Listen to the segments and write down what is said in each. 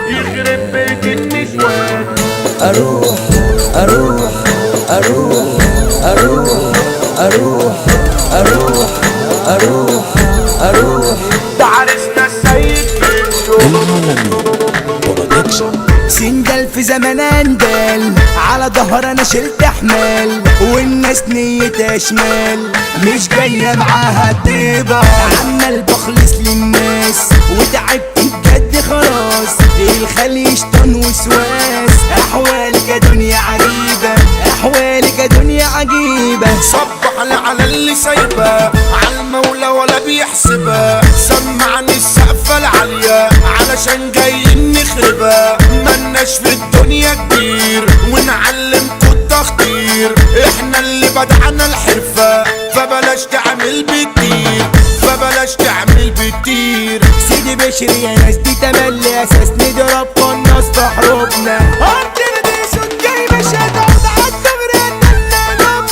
يخرب بيت النسوان. اروح اروح اروح اروح اروح اروح اروح اروح ده عرسنا السيد بنشو سندل في زمان اندال، على ظهر انا شلت حمال، والناس نيتها شمال، مش جاية معاها طيبة، عمال بخلص للناس وتعبت بجد خلاص، الخلي شطان وسواس، احوالك يا دنيا عجيبة، احوالك يا دنيا عجيبة. صبح على اللي سايبه على المولى ولا بيحسبها، سمعني السقفة العالية علشان جايين نخربها، ملناش في الدنيا كتير ونعلمكوا التخطير، احنا اللي بدعنا الحرفة فبلاش تعمل بكتير، فبلاش تعمل بكتير. سيدي بشري يا ناس دي تملي اساس نضرب الناس في حروبنا، عندنا دي صوت جاي مش هتقعد عالدغري نبنا،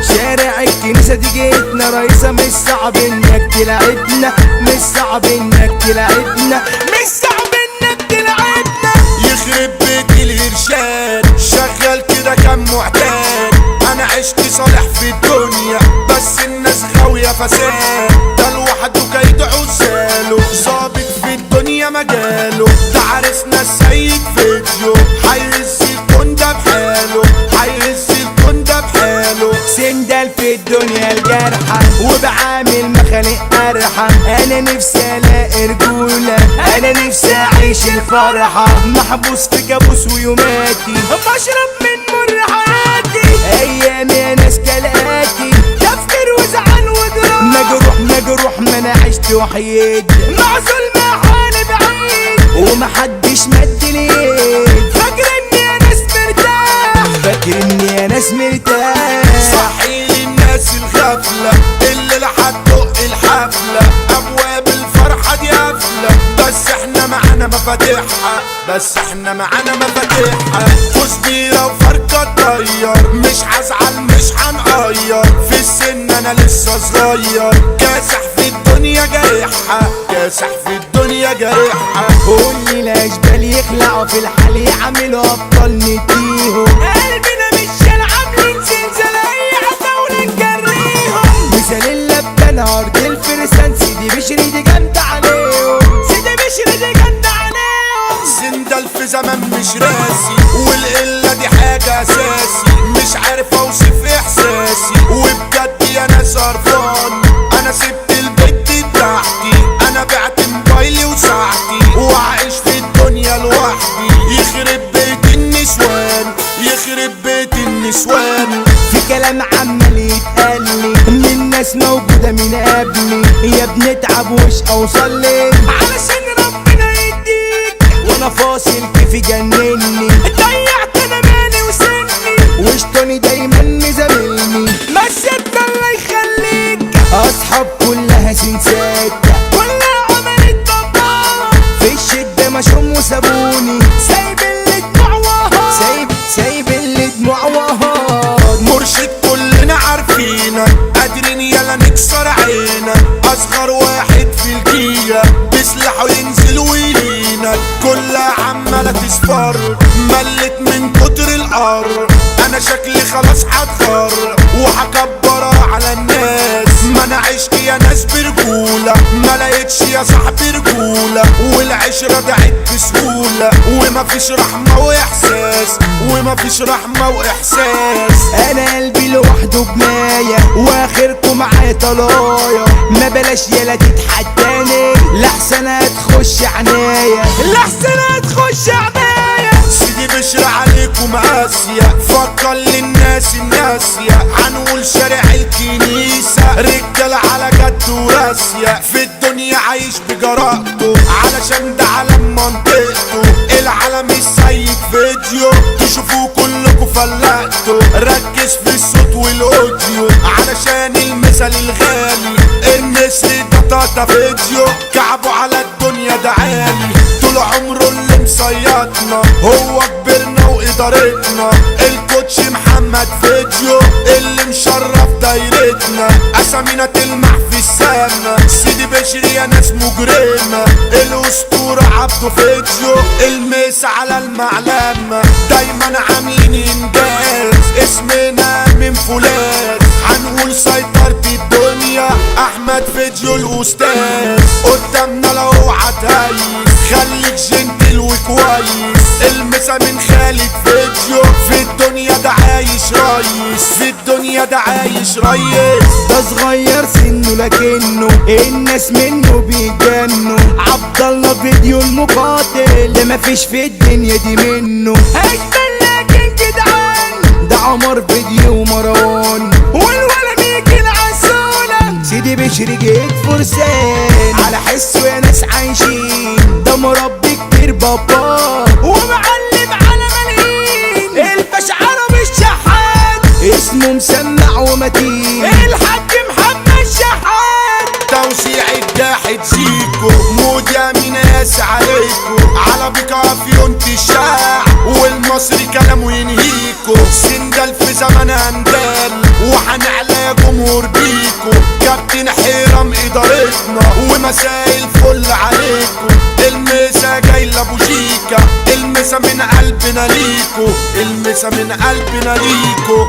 شارع الكنيسة دي جيتنا رئيسة، مش صعب انك تلعبنا، مش صعب انك تلعبنا، مش صعب انك تلعبنا. يخرب بيت الإرشاد شغال كده كم معتاد، أنا عشت صالح في الدنيا بس الناس غاوية فساد، ده لوحده كيد عزاله ظابط في الدنيا مجاله، ده عرسنا السيد فيديو هيهز الكون ده بحاله، هيهز الكون ده بحاله. سندل في الدنيا الجرحة وبعامل مخالق أرحم، أنا نفسي ألاقي رجولة، أنا نفسي أعيش الفرحة، محبوس في كابوس ويوماتي، بشرب من مر حياتي، أيام يا ناس كالآتي، تفكير وزعل وجروح، مجروح ما أنا عشت وحيد، معزول مع حالي بعيد، ومحدش مد اليد، فاكر إني يا ناس مرتاح، فاكر إني يا ناس مرتاح. صحي للناس الغفلة اللي هتدق الحفلة، أبواب الفرحة دي قافلة بس احنا معانا مفاتيحها، بس احنا معانا مفاتيحها، كزبيرة وفرقة تطير، مش هزعل مش هنقير، في السن أنا لسه صغير، كاسح في الدنيا جارحها، كاسح في الدنيا جارحها. كل الاشبال يخلعوا في الحال يعملوا ابطال نديهم، قلبنا مش عاملين زلزال اي عتاولة نجريهم، مثال اللبان عرض الفرسان، سيدي بشري دي جامدة عليهم، سيدي بشري دي جامدة عليهم. سندل في زمان مش راسي والقلة دي حاجة اساسي، مش عارف اوصف احساسي وبجد يا ناس قرفان، انا سبت البيت بتاعتي، انا بعت موبايلي وساعتي وعايش في الدنيا لوحدي، يخرب بيت النسوان، يخرب بيت النسوان. في كلام عمال يتقالي من ناس موجودة من قبلي، يا بنتعب وش اوصل لي علشان ربنا يديك، وانا فاصل كيف جنني، ضيعت انا مالي وسني، وشطاني دايما مزاملني، مسيت الله يخليك، اصحاب كلها سنسات، كلها عملت بابا، في الشدة مشهم وسابوني، سايب اللي دموع وهاد، سايب اللي دموع وهاد. مرشد كلنا عارفينك، قادرين يلا نكسر عينك، اصغر واحد في الجية بسلاحه ينزل ويلينك، كلها عمالة تصفر، ملت من كتر القر، انا شكلي خلاص هتخر وهكبرها على الناس، ما انا عشت يا ناس برجولة، ما لقيتش يا صاحبي رجولة، والعشرة دعت بسهولة، ومفيش رحمة واحساس، ومفيش رحمة واحساس. انا قلبي لوحده بناية واخركم معايا طلايا، ما بلاش يلا تتحداني، لحسن هتخش عناية، لحسن هتخش عناية. سيدي بشر عليكم قاسية، فكر للناس الناسية، هنقول شارع الكنيسة، رجال على جد وراسية، في الدنيا عايش بجرأته علشان ده علم منطقته، العالم السيد فيديو تشوفوه كلكوا فلقته، ركز في الصوت والاوديو علشان المثل الغالي، النسر ده طاطا فيديو، كعبه على الدنيا ده عالي، طول عمره اللي مصيطنا، هو كبرنا وادارتنا، الكوتش محمد فيديو اللي مشرف دايرتنا، اسامينا تلمع في السما، سيدي بشري يا ناس مجرمة، الاسطورة عبد عبده فيديو المس على المعلمة دايما عاملين انجاز اسمنا من فولاذ هنقول سيطرة الدنيا احمد فيديو الاستاذ قدامنا لو هتهيس خليك جنتل وكويس المسا من خالد فيديو في الدنيا ده عايش ريس في الدنيا ده عايش ريس ده صغير سنه لكنه الناس منه بيجنوا عبد الله فيديو المقاتل اللي مفيش في الدنيا دي منه اشبال لكن جدعان ده عمر فيديو ومروان والولا ميكي العسولة سيدي بشري جيت فرسان على حسه يا ناس عايشين ده مربي كتير بابا ومعلم على ملايين الباشا عربي الشحات اسمه مسمع ومتين الحاج محمد شحات توسيع الجاحد زيكو موديا من ناس عليكو على بكافيون تشاع والمصري كلامه ينهيكو سندل في زمن هندال وحنعلى جمهور بيكو كابتن حيرم ادارتنا ومساء الفل عليكو المسا جاي لابو شيكا المسا من قلبنا ليكو المسا من قلبنا ليكو